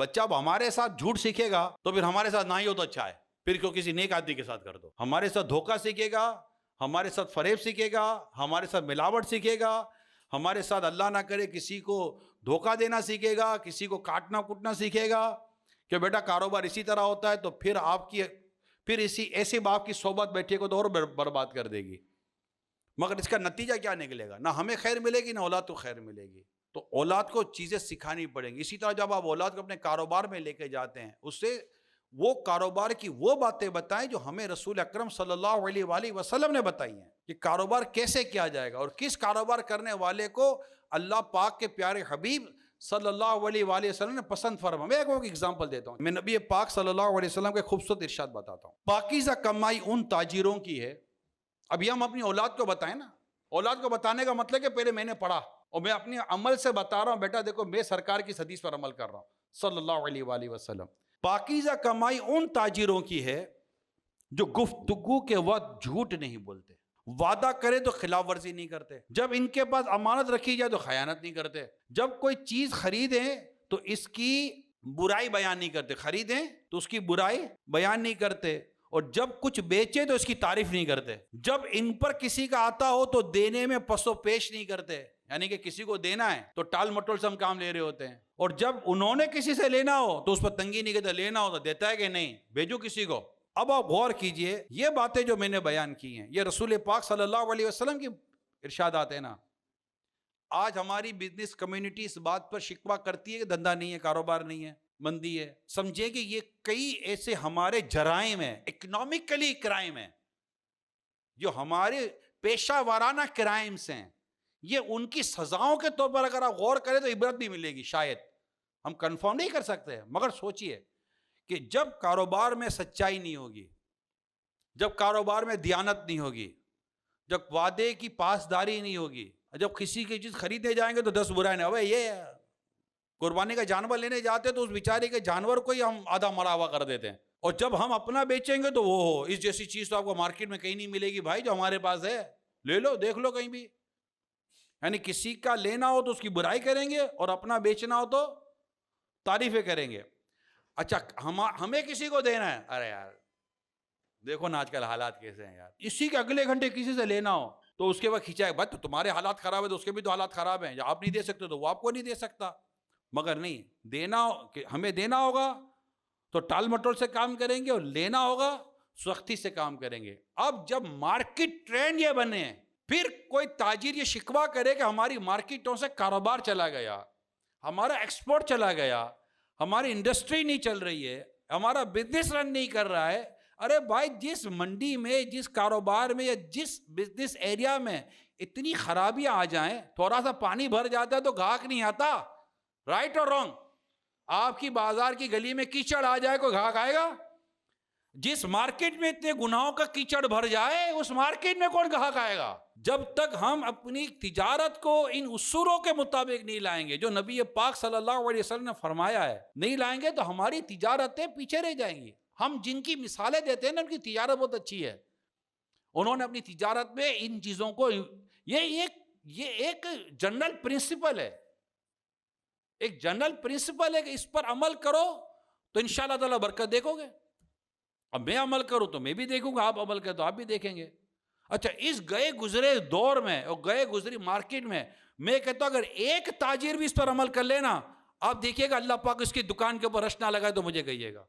بچہ اب ہمارے ساتھ جھوٹ سیکھے گا تو پھر ہمارے ساتھ نہ ہی ہو تو اچھا ہے، پھر کیوں کسی نیک آدمی کے ساتھ کر دو۔ ہمارے ساتھ دھوکہ سیکھے گا، ہمارے ساتھ فریب سیکھے گا، ہمارے ساتھ ملاوٹ سیکھے گا، ہمارے ساتھ اللہ نہ کرے کسی کو دھوکہ دینا سیکھے گا، کسی کو کاٹنا کٹنا سیکھے گا کہ بیٹا کاروبار اسی طرح ہوتا ہے، تو پھر ایسے باپ کی صحبت بیٹھے کو تو اور برباد کر دے گی۔ مگر اس کا نتیجہ کیا نکلے گا؟ نہ ہمیں خیر ملے گی، نہ اولاد کو خیر ملے گی۔ تو اولاد کو چیزیں سکھانی پڑیں گی۔ اسی طرح جب آپ اولاد کو اپنے کاروبار میں لے کے جاتے ہیں، اس سے وہ کاروبار کی وہ باتیں بتائیں جو ہمیں رسول اکرم صلی اللہ علیہ وآلہ وسلم نے بتائی ہیں کہ کاروبار کیسے کیا جائے گا، اور کس کاروبار کرنے والے کو اللہ پاک کے پیارے حبیب صلی اللہ علیہ وآلہ وسلم نے پسند فرمایا۔ میں ایک ایگزامپل دیتا ہوں، میں نبی پاک صلی اللہ علیہ وسلم کے خوبصورت ارشاد بتاتا ہوں۔ پاکیزہ کمائی ان تاجروں کی ہے۔ ابھی ہم اپنی اولاد کو بتائیں نا، اولاد کو بتانے کا مطلب کہ پہلے میں نے پڑھا اور میں اپنے عمل سے بتا رہا ہوں، بیٹا دیکھو میں سرکار کی حدیث پر عمل کر رہا ہوں صلی اللہ علیہ وآلہ وسلم۔ پاکیزہ کمائی ان تاجروں کی ہے جو گفتگو کے وقت جھوٹ نہیں بولتے، وعدہ کرے تو خلاف ورزی نہیں کرتے، جب ان کے پاس امانت رکھی جائے تو خیانت نہیں کرتے، جب کوئی چیز خریدیں تو اس کی برائی بیان نہیں کرتے، خریدیں تو اس کی برائی بیان نہیں کرتے، اور جب کچھ بیچے تو اس کی تعریف نہیں کرتے، جب ان پر کسی کا آتا ہو تو دینے میں پس و پیش نہیں کرتے، یعنی کہ کسی کو دینا ہے تو ٹال مٹول سے ہم کام لے رہے ہوتے ہیں، اور جب انہوں نے کسی سے لینا ہو تو اس پر تنگی نہیں کرتے، لینا ہو تو دیتا ہے کہ نہیں، بھیجو کسی کو۔ اب آپ غور کیجئے، یہ باتیں جو میں نے بیان کی ہیں یہ رسول پاک صلی اللہ علیہ وسلم کی ارشادات ہیں نا۔ آج ہماری بزنس کمیونٹی اس بات پر شکوہ کرتی ہے کہ دھندا نہیں ہے، کاروبار نہیں ہے، مندی ہے۔ سمجھے کہ یہ کئی ایسے ہمارے جرائم ہیں، اکنامکلی کرائم ہیں، جو ہمارے پیشہ وارانہ کرائمز ہیں، یہ ان کی سزاؤں کے طور پر اگر آپ غور کریں تو عبرت بھی ملے گی۔ شاید ہم کنفرم نہیں کر سکتے، مگر سوچئے کہ جب کاروبار میں سچائی نہیں ہوگی، جب کاروبار میں دیانت نہیں ہوگی، جب وعدے کی پاسداری نہیں ہوگی، جب کسی کی چیز خریدنے جائیں گے تو 10 برائیں نہیں، ابے یہ قربانی کا جانور لینے جاتے تو اس بیچارے کے جانور کو ہی ہم آدھا مرا ہوا کر دیتے ہیں، اور جب ہم اپنا بیچیں گے تو وہ اس جیسی چیز تو آپ کو مارکیٹ میں کہیں نہیں ملے گی بھائی، جو ہمارے پاس ہے لے لو، دیکھ لو کہیں بھی۔ یعنی کسی کا لینا ہو تو اس کی برائی کریں گے، اور اپنا بیچنا ہو تو تعریفیں کریں گے۔ اچھا ہمیں کسی کو دینا ہے، ارے یار دیکھو نا آج کل حالات کیسے ہیں یار، اسی کے اگلے گھنٹے کسی سے لینا ہو تو اس کے بعد کھینچائے، بھائی تو تمہارے حالات خراب ہے تو اس کے بھی تو حالات خراب ہیں، آپ نہیں دے سکتے تو وہ آپ کو نہیں دے سکتا۔ مگر نہیں، دینا ہمیں دینا ہوگا تو ٹال مٹول سے کام کریں گے، اور لینا ہوگا سختی سے کام کریں گے۔ اب جب مارکیٹ ٹرینڈ یہ بنے ہیں، پھر کوئی تاجر یہ شکوہ کرے کہ ہماری مارکیٹوں سے کاروبار چلا گیا، ہمارا ایکسپورٹ چلا گیا، ہماری انڈسٹری نہیں چل رہی ہے، ہمارا بزنس رن نہیں کر رہا ہے۔ ارے بھائی، جس منڈی میں، جس کاروبار میں، یا جس بزنس ایریا میں اتنی خرابیاں آ جائیں، تھوڑا سا پانی بھر جاتا ہے تو گاہک نہیں آتا، رائٹ اور رانگ؟ آپ کی بازار کی گلی میں کیچڑ آ جائے کوئی گاہک آئے گا؟ جس مارکیٹ میں اتنے گناہوں کا کیچڑ بھر جائے اس مارکیٹ میں کون گاہک آئے گا؟ جب تک ہم اپنی تجارت کو ان اصولوں کے مطابق نہیں لائیں گے جو نبی پاک صلی اللہ علیہ وسلم نے فرمایا ہے، نہیں لائیں گے تو ہماری تجارتیں پیچھے رہ جائیں گی۔ ہم جن کی مثالیں دیتے ہیں نا، ان کی تجارت بہت اچھی ہے، انہوں نے اپنی تجارت میں ان چیزوں کو، یہ ایک جنرل پرنسپل ہے، ایک جنرل پرنسپل ہے کہ اس پر عمل کرو تو انشاءاللہ تعالیٰ برکت دیکھو گے۔ اب میں عمل کروں تو میں بھی دیکھوں گا، آپ عمل کریں تو آپ بھی دیکھیں گے۔ اچھا، اس گئے گزرے دور میں اور گئے گزری مارکیٹ میں میں کہتا ہوں اگر ایک تاجر بھی اس پر عمل کر لینا، آپ دیکھیے گا اللہ پاک اس کی دکان کے اوپر رش نہ لگائے تو مجھے کہیے گا۔